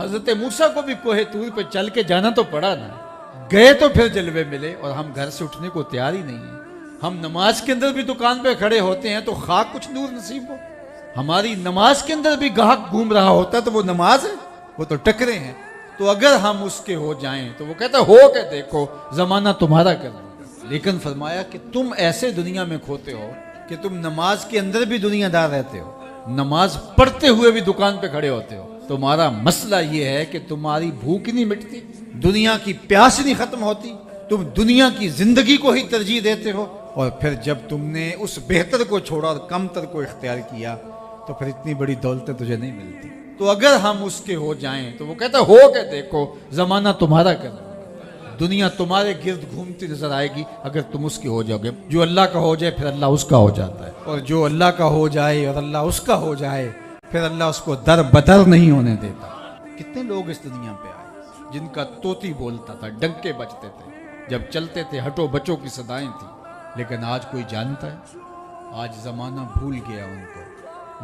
हजरत मूसा को भी कोहे तूर पे चल के जाना तो पड़ा ना, गए तो फिर जलवे मिले, और हम घर से उठने को तैयार ही नहीं है। हम नमाज के अंदर भी दुकान पे खड़े होते हैं तो खाक कुछ नूर नसीब हो, हमारी नमाज के अंदर भी गाहक घूम रहा होता है तो वो नमाज है, वो तो टकरे हैं। तो अगर हम उसके हो जाएं तो वो कहता हो के देखो जमाना तुम्हारा कर लूंगा। लेकिन फरमाया कि तुम ऐसे दुनिया में खोते हो कि तुम नमाज के अंदर भी दुनियादार रहते हो, नमाज पढ़ते हुए भी दुकान पे खड़े होते हो। तुम्हारा मसला ये है कि तुम्हारी भूख नहीं मिटती, दुनिया की प्यास नहीं खत्म होती, तुम दुनिया की जिंदगी को ही तरजीह देते हो, और फिर जब तुमने उस बेहतर को छोड़ा और कमतर को इख्तियार किया तो फिर इतनी बड़ी दौलतें तुझे नहीं मिलती। तो अगर हम उसके हो जाएं तो वो कहता हो के देखो जमाना तुम्हारा कर लूंगा, दुनिया तुम्हारे गिर्द घूमती नजर आएगी अगर तुम उसके हो जाओगे। जो अल्लाह का हो जाए फिर अल्लाह उसका हो जाता है, और जो अल्लाह का हो जाए और अल्लाह उसका हो जाए फिर अल्लाह उसको दर बदर नहीं होने देता। कितने लोग इस दुनिया पे आए जिनका तोती बोलता था, डंके बजते थे, जब चलते थे हटो बचो की सदाएं थी, लेकिन आज कोई जानता है? आज जमाना भूल गया उनको।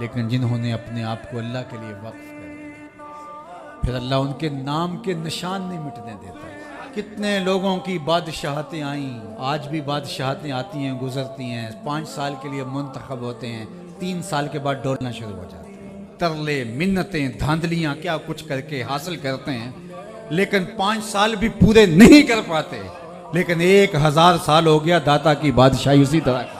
लेकिन जिन्होंने अपने आप को अल्लाह के लिए वक्फ कर दिया फिर अल्लाह उनके नाम के निशान नहीं मिटने देता। कितने लोगों की बादशाहतें आई, आज भी बादशाहतें आती हैं गुजरती हैं, 5 साल के लिए मुंतखब होते हैं, 3 साल के बाद डोलना शुरू हो जाते हैं। तरले मिन्नतें धांधलियां क्या कुछ करके हासिल करते हैं, लेकिन 5 साल भी पूरे नहीं कर पाते। लेकिन 1000 साल हो गया दाता की बादशाही उसी तरह